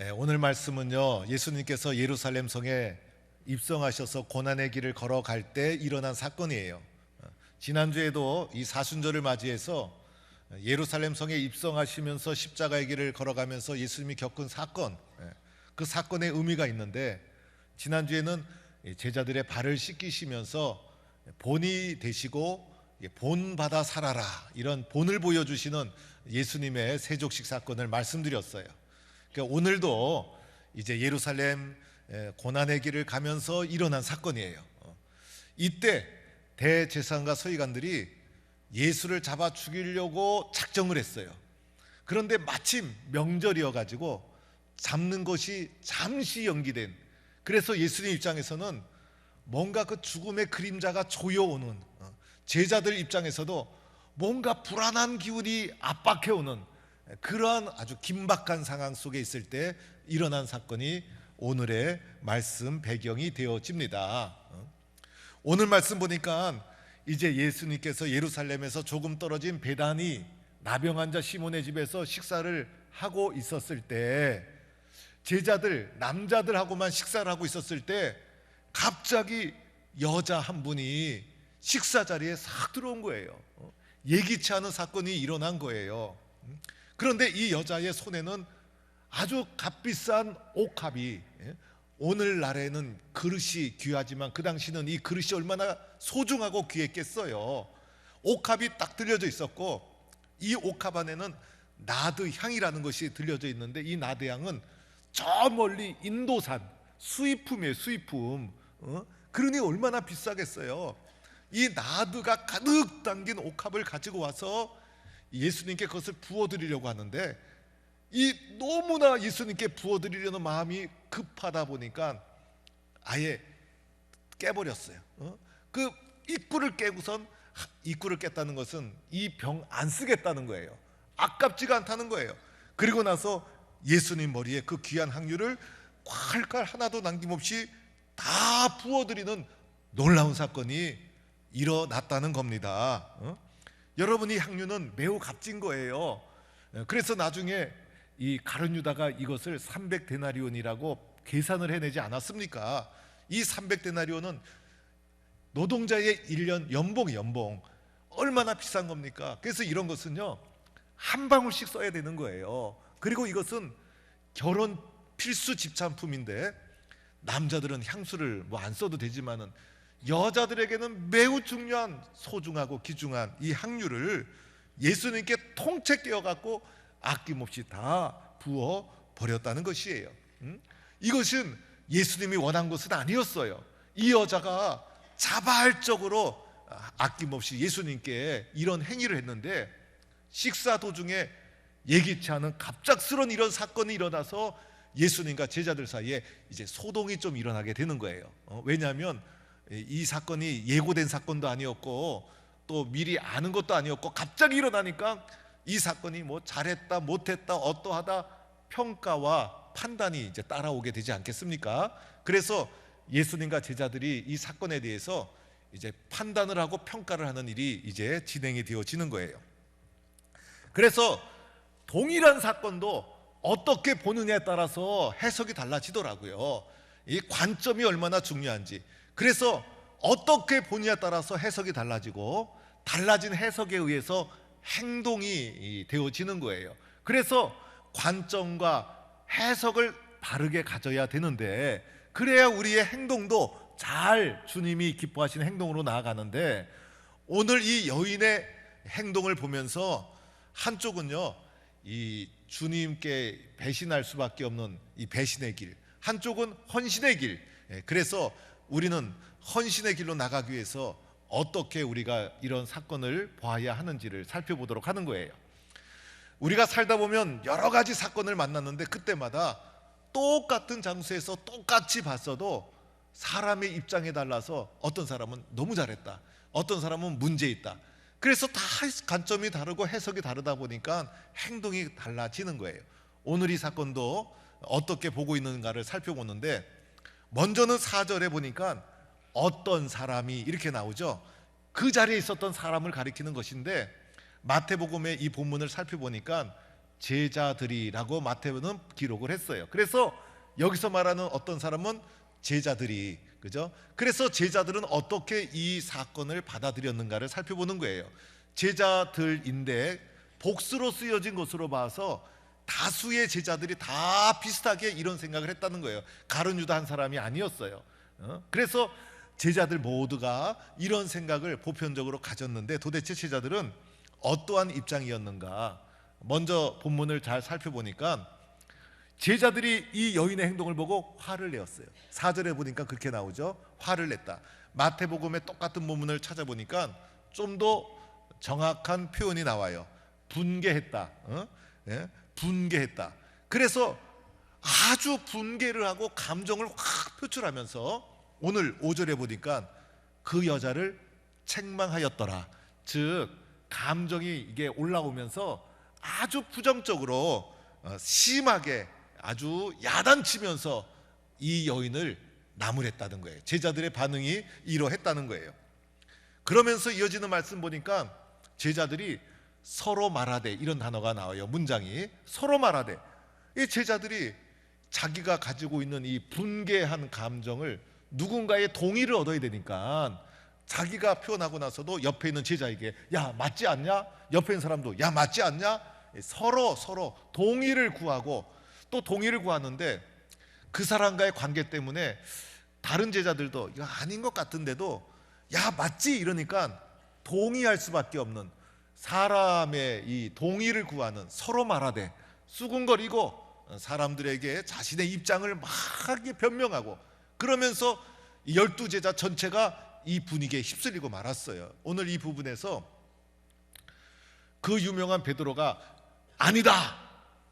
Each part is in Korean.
오늘 말씀은요, 예수님께서 예루살렘 성에 입성하셔서 고난의 길을 걸어갈 때 일어난 사건이에요. 지난주에도 이 사순절을 맞이해서 예루살렘 성에 입성하시면서 십자가의 길을 걸어가면서 예수님이 겪은 사건, 그 사건의 의미가 있는데, 지난주에는 제자들의 발을 씻기시면서 본이 되시고 본받아 살아라, 이런 본을 보여주시는 예수님의 세족식 사건을 말씀드렸어요. 그러니까 오늘도 이제 예루살렘 고난의 길을 가면서 일어난 사건이에요. 이때 대제사장과 서기관들이 예수를 잡아 죽이려고 작정을 했어요. 그런데 마침 명절이어 가지고 잡는 것이 잠시 연기된, 그래서 예수님 입장에서는 뭔가 그 죽음의 그림자가 조여오는, 제자들 입장에서도 뭔가 불안한 기운이 압박해오는 그러한 아주 긴박한 상황 속에 있을 때 일어난 사건이 오늘의 말씀 배경이 되어집니다. 오늘 말씀 보니까 이제 예수님께서 예루살렘에서 조금 떨어진 베다니 나병 환자 시몬의 집에서 식사를 하고 있었을 때, 제자들 남자들하고만 식사를 하고 있었을 때 갑자기 여자 한 분이 식사 자리에 싹 들어온 거예요. 예기치 않은 사건이 일어난 거예요. 그런데 이 여자의 손에는 아주 값비싼 옥합이, 오늘날에는 그릇이 귀하지만 그 당시는 이 그릇이 얼마나 소중하고 귀했겠어요. 옥합이 딱 들려져 있었고, 이 옥합 안에는 나드 향이라는 것이 들려져 있는데, 이 나드 향은 저 멀리 인도산 수입품이에요. 수입품. 그러니 얼마나 비싸겠어요. 이 나드가 가득 담긴 옥합을 가지고 와서 예수님께 그것을 부어드리려고 하는데, 이 너무나 예수님께 부어드리려는 마음이 급하다 보니까 아예 깨버렸어요. 그 입구를 깨고선, 입구를 깼다는 것은 이 병 안 쓰겠다는 거예요. 아깝지가 않다는 거예요. 그리고 나서 예수님 머리에 그 귀한 향유를 콸콸 하나도 남김없이 다 부어드리는 놀라운 사건이 일어났다는 겁니다. 여러분, 이 향유는 매우 값진 거예요. 그래서 나중에 이 가룟 유다가 이것을 300데나리온이라고 계산을 해내지 않았습니까? 이 300데나리온은 노동자의 1년 연봉 얼마나 비싼 겁니까? 그래서 이런 것은요, 한 방울씩 써야 되는 거예요. 그리고 이것은 결혼 필수 집찬품인데, 남자들은 향수를 뭐 안 써도 되지만은 여자들에게는 매우 중요한 소중하고 귀중한 이 향유를 예수님께 통째 깨어갖고 아낌없이 다 부어 버렸다는 것이에요. 이것은 예수님이 원한 것은 아니었어요. 이 여자가 자발적으로 아낌없이 예수님께 이런 행위를 했는데, 식사 도중에 예기치 않은 갑작스러운 이런 사건이 일어나서 예수님과 제자들 사이에 이제 소동이 좀 일어나게 되는 거예요. 왜냐하면 이 사건이 예고된 사건도 아니었고 또 미리 아는 것도 아니었고, 갑자기 일어나니까 이 사건이 뭐 잘했다 못했다 어떠하다 평가와 판단이 이제 따라오게 되지 않겠습니까? 그래서 예수님과 제자들이 이 사건에 대해서 이제 판단을 하고 평가를 하는 일이 이제 진행이 되어지는 거예요. 그래서 동일한 사건도 어떻게 보느냐에 따라서 해석이 달라지더라고요. 이 관점이 얼마나 중요한지. 그래서 어떻게 보느냐에 따라서 해석이 달라지고, 달라진 해석에 의해서 행동이 되어지는 거예요. 그래서 관점과 해석을 바르게 가져야 되는데, 그래야 우리의 행동도 잘 주님이 기뻐하시는 행동으로 나아가는데, 오늘 이 여인의 행동을 보면서 한쪽은요, 이 주님께 배신할 수밖에 없는 이 배신의 길, 한쪽은 헌신의 길. 그래서 우리는 헌신의 길로 나가기 위해서 어떻게 우리가 이런 사건을 봐야 하는지를 살펴보도록 하는 거예요. 우리가 살다 보면 여러 가지 사건을 만났는데, 그때마다 똑같은 장소에서 똑같이 봤어도 사람의 입장에 달라서 어떤 사람은 너무 잘했다, 어떤 사람은 문제 있다. 그래서 다 관점이 다르고 해석이 다르다 보니까 행동이 달라지는 거예요. 오늘 이 사건도 어떻게 보고 있는가를 살펴보는데, 먼저는 4절에 보니까 어떤 사람이 이렇게 나오죠. 그 자리에 있었던 사람을 가리키는 것인데, 마태복음의 이 본문을 살펴보니까 제자들이라고 마태는 기록을 했어요. 그래서 여기서 말하는 어떤 사람은 제자들이, 그죠? 그래서 제자들은 어떻게 이 사건을 받아들였는가를 살펴보는 거예요. 제자들인데 복수로 쓰여진 것으로 봐서 다수의 제자들이 다 비슷하게 이런 생각을 했다는 거예요. 가룟 유다 한 사람이 아니었어요. 그래서 제자들 모두가 이런 생각을 보편적으로 가졌는데, 도대체 제자들은 어떠한 입장이었는가? 먼저 본문을 잘 살펴보니까 제자들이 이 여인의 행동을 보고 화를 내었어요. 4절에 보니까 그렇게 나오죠. 화를 냈다. 마태복음의 똑같은 본문을 찾아보니까 좀 더 정확한 표현이 나와요. 분개했다. 예? 분개했다. 그래서 아주 분개를 하고 감정을 확 표출하면서 오늘 5절에 보니까 그 여자를 책망하였더라. 즉 감정이 이게 올라오면서 아주 부정적으로 심하게 아주 야단치면서 이 여인을 나무랬다는 거예요. 제자들의 반응이 이러했다는 거예요. 그러면서 이어지는 말씀 보니까 제자들이 서로 말하되, 이런 단어가 나와요. 문장이 서로 말하되. 이 제자들이 자기가 가지고 있는 이 분개한 감정을 누군가의 동의를 얻어야 되니까 자기가 표현하고 나서도 옆에 있는 제자에게 야 맞지 않냐? 옆에 있는 사람도 야 맞지 않냐? 서로 동의를 구하고, 또 동의를 구하는데 그 사람과의 관계 때문에 다른 제자들도 이거 아닌 것 같은데도 야 맞지? 이러니까 동의할 수밖에 없는, 사람의 이 동의를 구하는, 서로 말하되 수군거리고 사람들에게 자신의 입장을 막 변명하고, 그러면서 12제자 전체가 이 분위기에 휩쓸리고 말았어요. 오늘 이 부분에서 그 유명한 베드로가 아니다,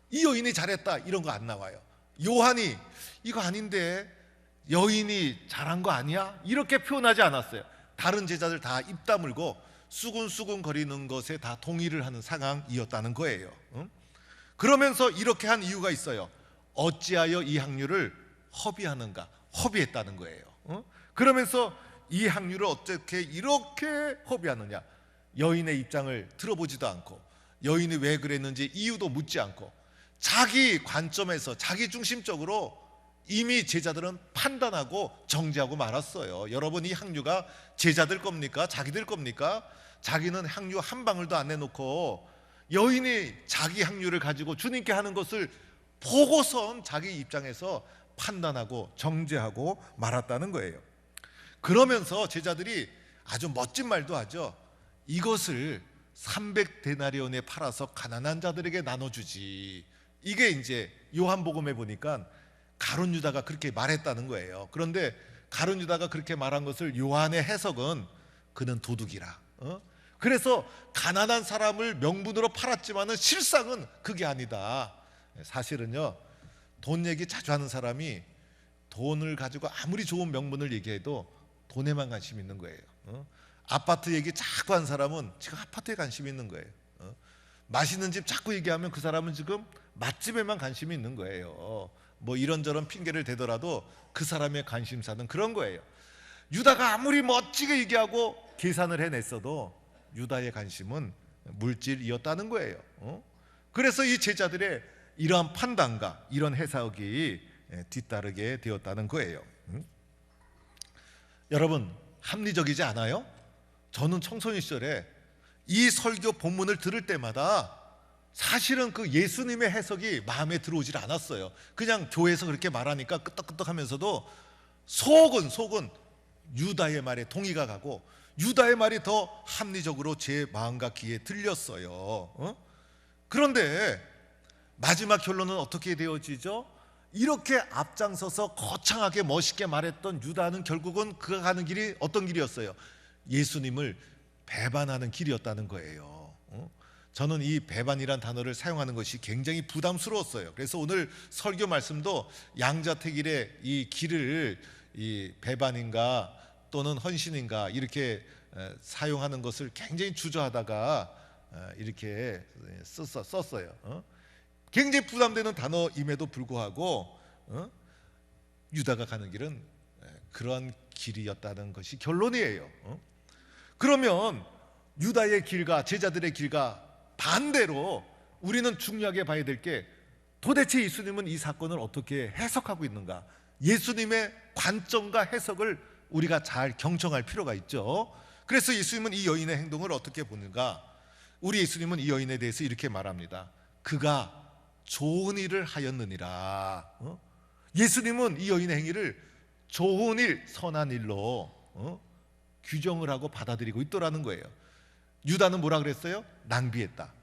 이 여인이 잘했다, 이런 거 안 나와요. 요한이 이거 아닌데 여인이 잘한 거 아니야? 이렇게 표현하지 않았어요. 다른 제자들 다 입 다물고 수군수군 거리는 것에 다 동의를 하는 상황이었다는 거예요. 그러면서 이렇게 한 이유가 있어요. 어찌하여 이 향유를 허비하는가? 허비했다는 거예요. 그러면서 이 향유를 어떻게 이렇게 허비하느냐? 여인의 입장을 들어보지도 않고, 여인이 왜 그랬는지 이유도 묻지 않고, 자기 관점에서 자기 중심적으로 이미 제자들은 판단하고 정죄하고 말았어요. 여러분, 이 향유가 제자들 겁니까? 자기들 겁니까? 자기는 향유 한 방울도 안 내놓고 여인이 자기 향유를 가지고 주님께 하는 것을 보고선 자기 입장에서 판단하고 정죄하고 말았다는 거예요. 그러면서 제자들이 아주 멋진 말도 하죠. 이것을 300데나리온에 팔아서 가난한 자들에게 나눠주지. 이게 이제 요한복음에 보니까 가룟 유다가 그렇게 말했다는 거예요. 그런데 가룟 유다가 그렇게 말한 것을 요한의 해석은 그는 도둑이라. 그래서 가난한 사람을 명분으로 팔았지만은 실상은 그게 아니다. 사실은요, 돈 얘기 자주 하는 사람이 돈을 가지고 아무리 좋은 명분을 얘기해도 돈에만 관심 있는 거예요. 아파트 얘기 자꾸 한 사람은 지금 아파트에 관심이 있는 거예요. 맛있는 집 자꾸 얘기하면 그 사람은 지금 맛집에만 관심이 있는 거예요. 뭐 이런저런 핑계를 대더라도 그 사람의 관심사는 그런 거예요. 유다가 아무리 멋지게 얘기하고 계산을 해냈어도 유다의 관심은 물질이었다는 거예요. 그래서 이 제자들의 이러한 판단과 이런 해석이 뒤따르게 되었다는 거예요. 여러분, 합리적이지 않아요? 저는 청소년 시절에 이 설교 본문을 들을 때마다 사실은 그 예수님의 해석이 마음에 들어오질 않았어요. 그냥 교회에서 그렇게 말하니까 끄떡끄떡하면서도 속은 유다의 말에 동의가 가고 유다의 말이 더 합리적으로 제 마음과 귀에 들렸어요. 그런데 마지막 결론은 어떻게 되어지죠? 이렇게 앞장서서 거창하게 멋있게 말했던 유다는 결국은 그가 가는 길이 어떤 길이었어요? 예수님을 배반하는 길이었다는 거예요. 저는 이 배반이란 단어를 사용하는 것이 굉장히 부담스러웠어요. 그래서 오늘 설교 말씀도 양자택일의 이 길을 이 배반인가 또는 헌신인가 이렇게 사용하는 것을 굉장히 주저하다가 이렇게 썼어요. 굉장히 부담되는 단어임에도 불구하고 유다가 가는 길은 그런 길이었다는 것이 결론이에요. 그러면 유다의 길과 제자들의 길과 반대로 우리는 중요하게 봐야 될 게 도대체 예수님은 이 사건을 어떻게 해석하고 있는가? 예수님의 관점과 해석을 우리가 잘 경청할 필요가 있죠. 그래서 예수님은 이 여인의 행동을 어떻게 보는가? 우리 예수님은 이 여인에 대해서 이렇게 말합니다. 그가 좋은 일을 하였느니라. 예수님은 이 여인의 행위를 좋은 일, 선한 일로 규정을 하고 받아들이고 있더라는 거예요. 유다는 뭐라 그랬어요? 낭비했다.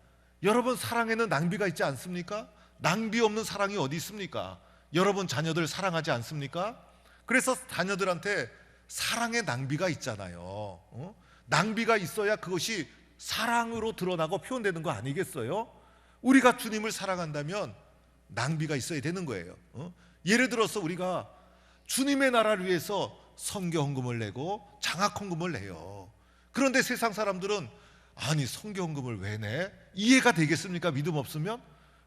여러분, 사랑에는 낭비가 있지 않습니까? 낭비 없는 사랑이 어디 있습니까? 여러분 자녀들 사랑하지 않습니까? 그래서 자녀들한테 사랑의 낭비가 있잖아요. 낭비가 있어야 그것이 사랑으로 드러나고 표현되는 거 아니겠어요? 우리가 주님을 사랑한다면 낭비가 있어야 되는 거예요. 예를 들어서 우리가 주님의 나라를 위해서 선교 헌금을 내고 장학 헌금을 내요. 그런데 세상 사람들은 아니 선교 헌금을 왜 내? 이해가 되겠습니까? 믿음 없으면?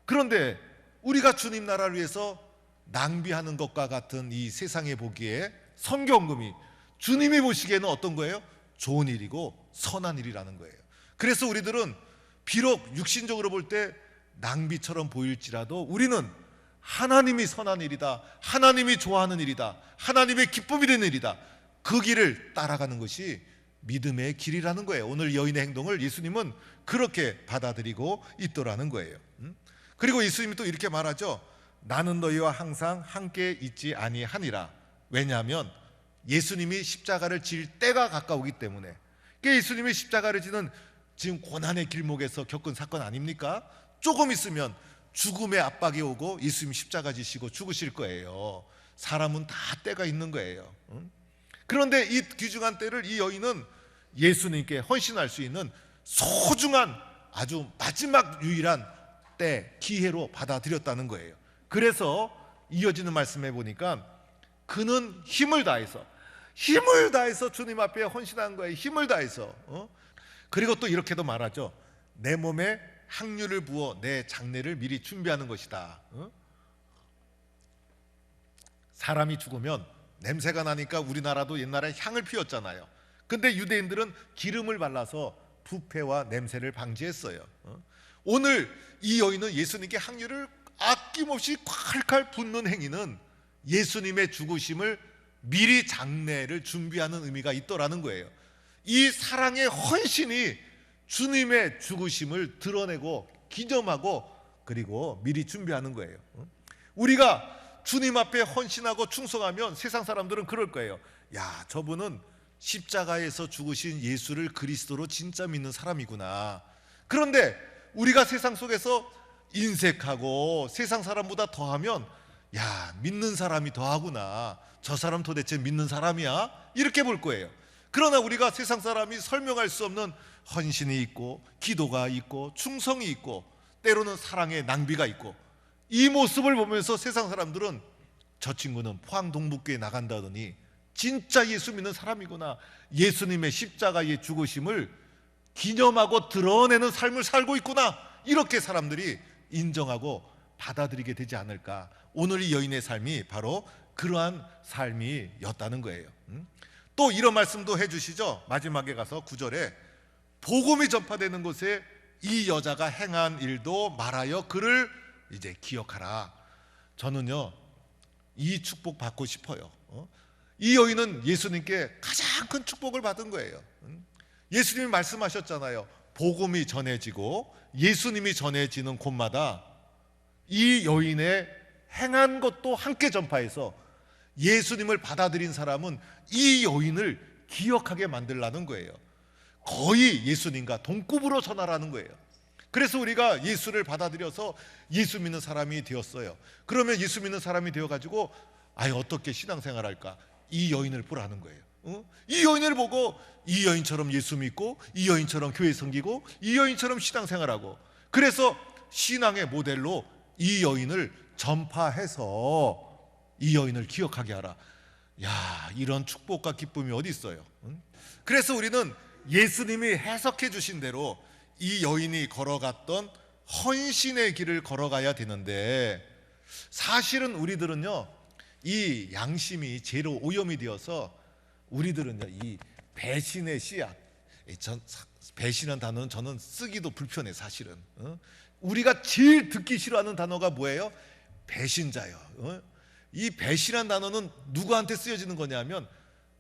그런데 우리가 주님 나라를 위해서 낭비하는 것과 같은 이 세상에 보기에 선교 헌금이 주님이 보시기에는 어떤 거예요? 좋은 일이고 선한 일이라는 거예요. 그래서 우리들은 비록 육신적으로 볼 때 낭비처럼 보일지라도 우리는 하나님이 선한 일이다, 하나님이 좋아하는 일이다, 하나님의 기쁨이 되는 일이다, 그 길을 따라가는 것이 믿음의 길이라는 거예요. 오늘 여인의 행동을 예수님은 그렇게 받아들이고 있더라는 거예요. 그리고 예수님이 또 이렇게 말하죠. 나는 너희와 항상 함께 있지 아니하니라. 왜냐하면 예수님이 십자가를 질 때가 가까우기 때문에. 예수님이 십자가를 지는 지금 고난의 길목에서 겪은 사건 아닙니까? 조금 있으면 죽음의 압박이 오고 예수님 십자가 지시고 죽으실 거예요. 사람은 다 때가 있는 거예요. 그런데 이 귀중한 때를 이 여인은 예수님께 헌신할 수 있는 소중한 아주 마지막 유일한 때, 기회로 받아들였다는 거예요. 그래서 이어지는 말씀에 보니까 그는 힘을 다해서 주님 앞에 헌신한 거예요. 힘을 다해서. 그리고 또 이렇게도 말하죠. 내 몸에 향유를 부어 내 장례를 미리 준비하는 것이다. 사람이 죽으면 냄새가 나니까 우리나라도 옛날에 향을 피웠잖아요. 근데 유대인들은 기름을 발라서 부패와 냄새를 방지했어요. 오늘 이 여인은 예수님께 향유를 아낌없이 콸콸 붓는 행위는 예수님의 죽으심을 미리 장례를 준비하는 의미가 있더라는 거예요. 이 사랑의 헌신이 주님의 죽으심을 드러내고 기념하고 그리고 미리 준비하는 거예요. 우리가 주님 앞에 헌신하고 충성하면 세상 사람들은 그럴 거예요. 야, 저분은 십자가에서 죽으신 예수를 그리스도로 진짜 믿는 사람이구나. 그런데 우리가 세상 속에서 인색하고 세상 사람보다 더하면 야, 믿는 사람이 더하구나. 저 사람 도대체 믿는 사람이야? 이렇게 볼 거예요. 그러나 우리가 세상 사람이 설명할 수 없는 헌신이 있고 기도가 있고 충성이 있고 때로는 사랑의 낭비가 있고 이 모습을 보면서 세상 사람들은 저 친구는 포항동북교에 나간다더니 진짜 예수 믿는 사람이구나. 예수님의 십자가의 죽으심을 기념하고 드러내는 삶을 살고 있구나. 이렇게 사람들이 인정하고 받아들이게 되지 않을까. 오늘 이 여인의 삶이 바로 그러한 삶이었다는 거예요. 또 이런 말씀도 해주시죠. 마지막에 가서 9절에 복음이 전파되는 곳에 이 여자가 행한 일도 말하여 그를 이제 기억하라. 저는요 이 축복 받고 싶어요. 이 여인은 예수님께 가장 큰 축복을 받은 거예요. 예수님이 말씀하셨잖아요. 복음이 전해지고 예수님이 전해지는 곳마다 이 여인의 행한 것도 함께 전파해서 예수님을 받아들인 사람은 이 여인을 기억하게 만들라는 거예요. 거의 예수님과 동급으로 전하라는 거예요. 그래서 우리가 예수를 받아들여서 예수 믿는 사람이 되었어요. 그러면 예수 믿는 사람이 되어가지고 어떻게 신앙생활할까? 이 여인을 보라는 거예요. 이 여인을 보고 이 여인처럼 예수 믿고 이 여인처럼 교회 섬기고 이 여인처럼 신앙생활하고 그래서 신앙의 모델로 이 여인을 전파해서 이 여인을 기억하게 하라. 야, 이런 축복과 기쁨이 어디 있어요? 그래서 우리는 예수님이 해석해 주신 대로 이 여인이 걸어갔던 헌신의 길을 걸어가야 되는데 사실은 우리들은요 이 양심이 죄로 오염이 되어서 우리들은요 이 배신의 씨앗, 배신한 단어는 저는 쓰기도 불편해. 사실은 우리가 제일 듣기 싫어하는 단어가 뭐예요? 배신자요. 이 배신한 단어는 누구한테 쓰여지는 거냐면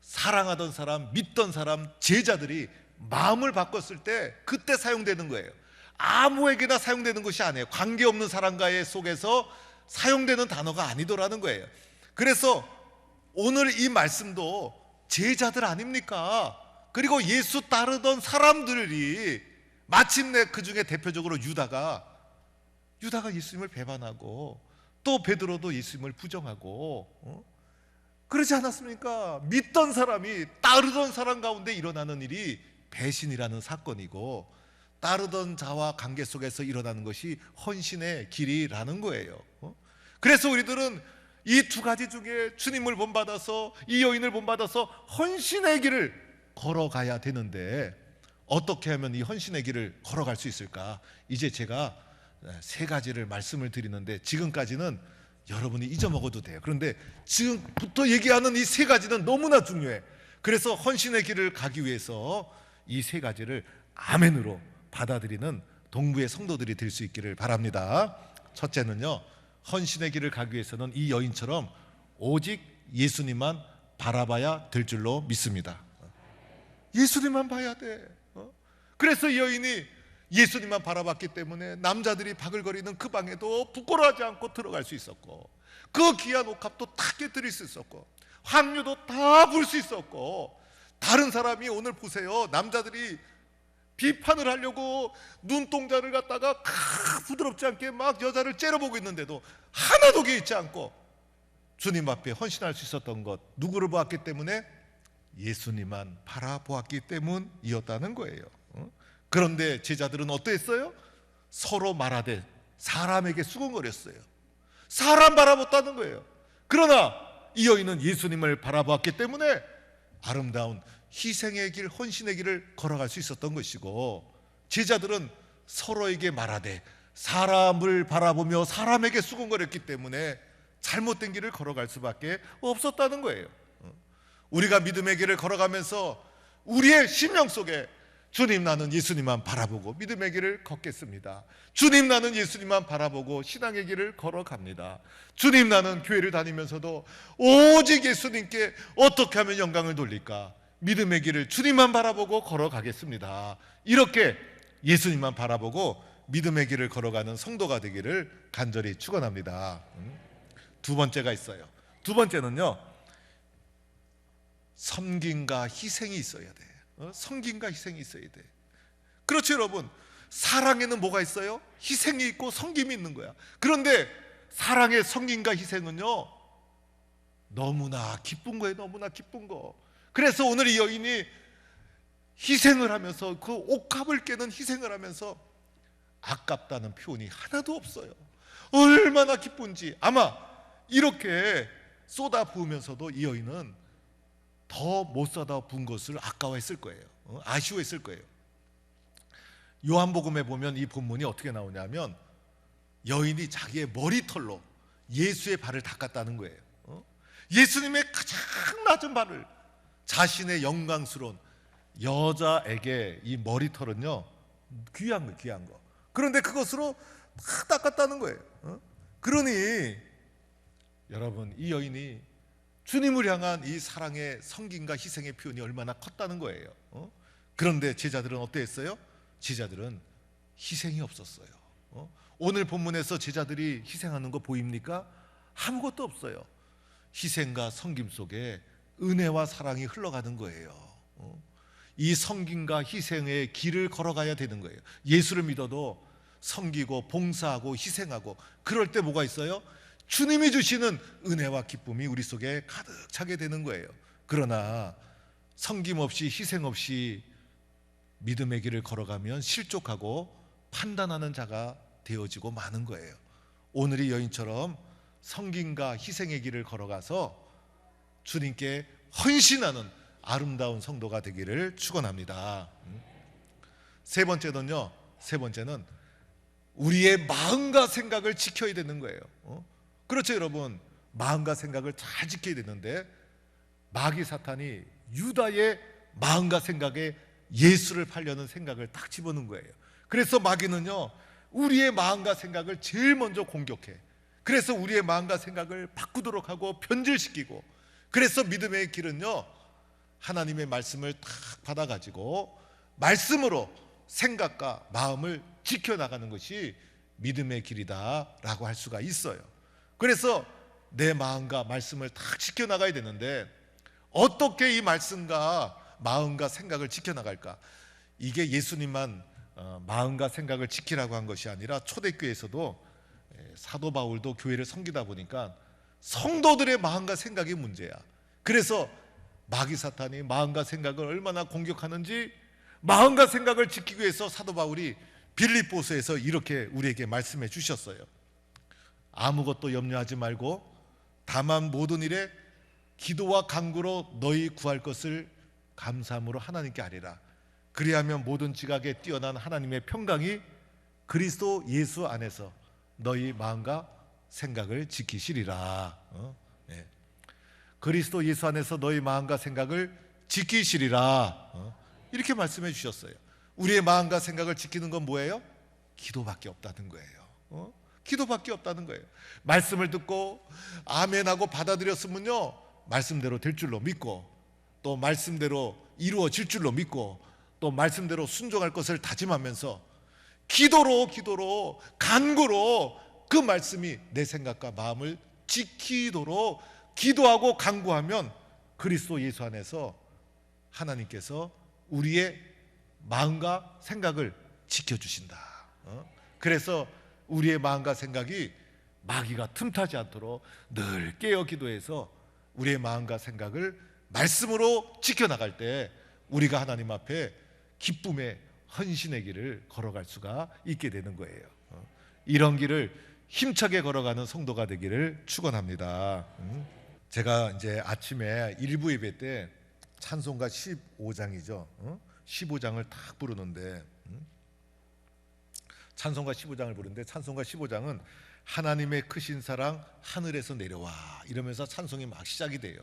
사랑하던 사람, 믿던 사람, 제자들이 마음을 바꿨을 때 그때 사용되는 거예요. 아무에게나 사용되는 것이 아니에요. 관계없는 사람과의 속에서 사용되는 단어가 아니더라는 거예요. 그래서 오늘 이 말씀도 제자들 아닙니까? 그리고 예수 따르던 사람들이 마침내 그 중에 대표적으로 유다가 예수님을 배반하고 또 베드로도 예수님을 부정하고 그러지 않았습니까? 믿던 사람이 따르던 사람 가운데 일어나는 일이 배신이라는 사건이고 따르던 자와 관계 속에서 일어나는 것이 헌신의 길이라는 거예요. 그래서 우리들은 이 두 가지 중에 주님을 본받아서 이 여인을 본받아서 헌신의 길을 걸어가야 되는데 어떻게 하면 이 헌신의 길을 걸어갈 수 있을까? 이제 제가 세 가지를 말씀을 드리는데 지금까지는 여러분이 잊어먹어도 돼요. 그런데 지금부터 얘기하는 이 세 가지는 너무나 중요해. 그래서 헌신의 길을 가기 위해서 이 세 가지를 아멘으로 받아들이는 동부의 성도들이 될 수 있기를 바랍니다. 첫째는요, 헌신의 길을 가기 위해서는 이 여인처럼 오직 예수님만 바라봐야 될 줄로 믿습니다. 예수님만 봐야 돼. 그래서 이 여인이 예수님만 바라봤기 때문에 남자들이 바글거리는 그 방에도 부끄러워하지 않고 들어갈 수 있었고 그 귀한 옥합도 다 깨뜨릴 수 있었고 황류도 다 불 수 있었고 다른 사람이 오늘 보세요. 남자들이 비판을 하려고 눈동자를 갖다가 부드럽지 않게 막 여자를 째려보고 있는데도 하나도 개의치 않고 주님 앞에 헌신할 수 있었던 것, 누구를 보았기 때문에? 예수님만 바라보았기 때문이었다는 거예요. 그런데 제자들은 어땠어요? 서로 말하되 사람에게 수군거렸어요. 사람 바라봤다는 거예요. 그러나 이 여인은 예수님을 바라보았기 때문에 아름다운 희생의 길, 헌신의 길을 걸어갈 수 있었던 것이고 제자들은 서로에게 말하되 사람을 바라보며 사람에게 수군거렸기 때문에 잘못된 길을 걸어갈 수밖에 없었다는 거예요. 우리가 믿음의 길을 걸어가면서 우리의 심령 속에 주님, 나는 예수님만 바라보고 믿음의 길을 걷겠습니다. 주님, 나는 예수님만 바라보고 신앙의 길을 걸어갑니다. 주님, 나는 교회를 다니면서도 오직 예수님께 어떻게 하면 영광을 돌릴까? 믿음의 길을 주님만 바라보고 걸어가겠습니다. 이렇게 예수님만 바라보고 믿음의 길을 걸어가는 성도가 되기를 간절히 축원합니다. 두 번째가 있어요. 두 번째는요, 섬김과 희생이 있어야 돼. 섬김과 희생이 있어야 돼. 그렇죠, 여러분. 사랑에는 뭐가 있어요? 희생이 있고 섬김이 있는 거야. 그런데 사랑의 섬김과 희생은요, 너무나 기쁜 거예요. 너무나 기쁜 거. 그래서 오늘 이 여인이 희생을 하면서 그 옥합을 깨는 희생을 하면서 아깝다는 표현이 하나도 없어요. 얼마나 기쁜지. 아마 이렇게 쏟아 부으면서도 이 여인은 더 못 쏟아 부은 것을 아까워했을 거예요. 아쉬워했을 거예요. 요한복음에 보면 이 본문이 어떻게 나오냐면 여인이 자기의 머리털로 예수의 발을 닦았다는 거예요. 예수님의 가장 낮은 발을 자신의 영광스러운 여자에게 이 머리털은요, 귀한 거, 귀한 거. 그런데 그것으로 막 닦았다는 거예요. 그러니 여러분, 이 여인이 주님을 향한 이 사랑의 섬김과 희생의 표현이 얼마나 컸다는 거예요. 그런데 제자들은 어땠어요? 제자들은 희생이 없었어요. 오늘 본문에서 제자들이 희생하는 거 보입니까? 아무것도 없어요. 희생과 섬김 속에 은혜와 사랑이 흘러가는 거예요. 이 섬김과 희생의 길을 걸어가야 되는 거예요. 예수를 믿어도 섬기고 봉사하고 희생하고 그럴 때 뭐가 있어요? 주님이 주시는 은혜와 기쁨이 우리 속에 가득 차게 되는 거예요. 그러나 섬김 없이 희생 없이 믿음의 길을 걸어가면 실족하고 판단하는 자가 되어지고 마는 거예요. 오늘 이 여인처럼 섬김과 희생의 길을 걸어가서 주님께 헌신하는 아름다운 성도가 되기를 축원합니다. 세 번째는 우리의 마음과 생각을 지켜야 되는 거예요. 그렇죠, 여러분. 마음과 생각을 잘 지켜야 되는데 마귀 사탄이 유다의 마음과 생각에 예수를 팔려는 생각을 딱 집어넣은 거예요. 그래서 마귀는요, 우리의 마음과 생각을 제일 먼저 공격해. 그래서 우리의 마음과 생각을 바꾸도록 하고 변질시키고, 그래서 믿음의 길은요, 하나님의 말씀을 딱 받아가지고 말씀으로 생각과 마음을 지켜나가는 것이 믿음의 길이다라고 할 수가 있어요. 그래서 내 마음과 말씀을 딱 지켜나가야 되는데, 어떻게 이 말씀과 마음과 생각을 지켜나갈까? 이게 예수님만 마음과 생각을 지키라고 한 것이 아니라 초대교회에서도 사도 바울도 교회를 섬기다 보니까 성도들의 마음과 생각이 문제야. 그래서 마귀 사탄이 마음과 생각을 얼마나 공격하는지, 마음과 생각을 지키기 위해서 사도 바울이 빌립보서에서 이렇게 우리에게 말씀해 주셨어요. 아무것도 염려하지 말고 다만 모든 일에 기도와 간구로 너희 구할 것을 감사함으로 하나님께 아뢰라. 그리하면 모든 지각에 뛰어난 하나님의 평강이 그리스도 예수 안에서 너희 마음과 생각을 지키시리라. 네. 그리스도 예수 안에서 너희 마음과 생각을 지키시리라. 이렇게 말씀해 주셨어요. 우리의 마음과 생각을 지키는 건 뭐예요? 기도밖에 없다는 거예요. 기도밖에 없다는 거예요. 말씀을 듣고 아멘하고 받아들였으면요, 말씀대로 될 줄로 믿고, 또 말씀대로 이루어질 줄로 믿고, 또 말씀대로 순종할 것을 다짐하면서 기도로 간구로 그 말씀이 내 생각과 마음을 지키도록 기도하고 간구하면 그리스도 예수 안에서 하나님께서 우리의 마음과 생각을 지켜주신다. 그래서 우리의 마음과 생각이 마귀가 틈타지 않도록 늘 깨어 기도해서 우리의 마음과 생각을 말씀으로 지켜나갈 때 우리가 하나님 앞에 기쁨의 헌신의 길을 걸어갈 수가 있게 되는 거예요. 이런 길을 힘차게 걸어가는 성도가 되기를 축원합니다. 제가 이제 아침에 일부 예배 때 찬송가 15장이죠. 15장을 딱 부르는데, 찬송가 15장을 부르는데, 찬송가 15장은 하나님의 크신 사랑 하늘에서 내려와 이러면서 찬송이 막 시작이 돼요.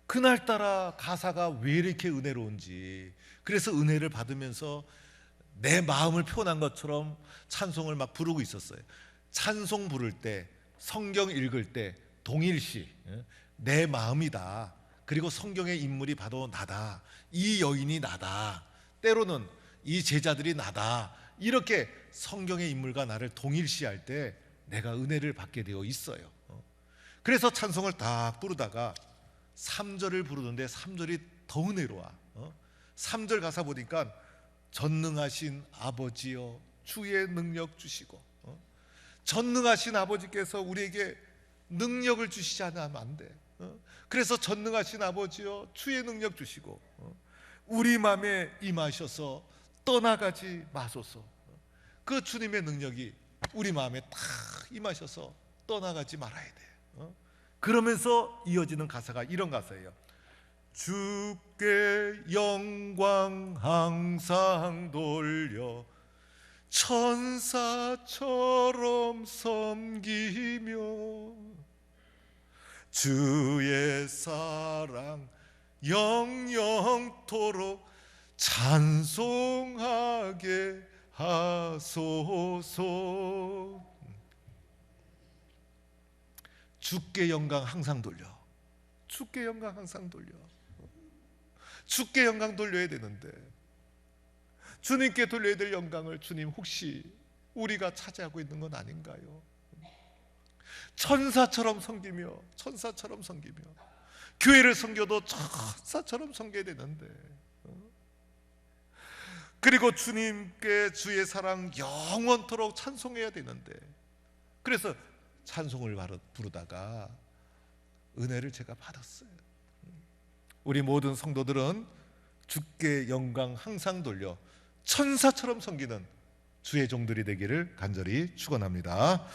그날따라 가사가 왜 이렇게 은혜로운지, 그래서 은혜를 받으면서 내 마음을 표현한 것처럼 찬송을 막 부르고 있었어요. 찬송 부를 때, 성경 읽을 때 동일시 내 마음이다, 그리고 성경의 인물이 바로 나다, 이 여인이 나다, 때로는 이 제자들이 나다, 이렇게 성경의 인물과 나를 동일시할 때 내가 은혜를 받게 되어 있어요. 그래서 찬송을 딱 부르다가 3절을 부르는데 3절이 더 은혜로워. 3절 가사 보니까 전능하신 아버지여 주의 능력 주시고, 전능하신 아버지께서 우리에게 능력을 주시지 않으면 안 돼. 그래서 전능하신 아버지여 주의 능력 주시고 우리 마음에 임하셔서 떠나가지 마소서. 그 주님의 능력이 우리 마음에 딱 임하셔서 떠나가지 말아야 돼. 그러면서 이어지는 가사가 이런 가사예요. 주께 영광 항상 돌려 천사처럼 섬기며 주의 사랑 영영토록 찬송하게 하소서. 주께 영광 항상 돌려, 주께 영광 항상 돌려. 주께 영광 돌려야 되는데, 주님께 돌려야 될 영광을 주님 혹시 우리가 차지하고 있는 건 아닌가요? 천사처럼 섬기며, 천사처럼 섬기며, 교회를 섬겨도 천사처럼 섬겨야 되는데, 그리고 주님께 주의 사랑 영원토록 찬송해야 되는데, 그래서 찬송을 부르다가 은혜를 제가 받았어요. 우리 모든 성도들은 주께 영광 항상 돌려 천사처럼 섬기는 주의 종들이 되기를 간절히 축원합니다.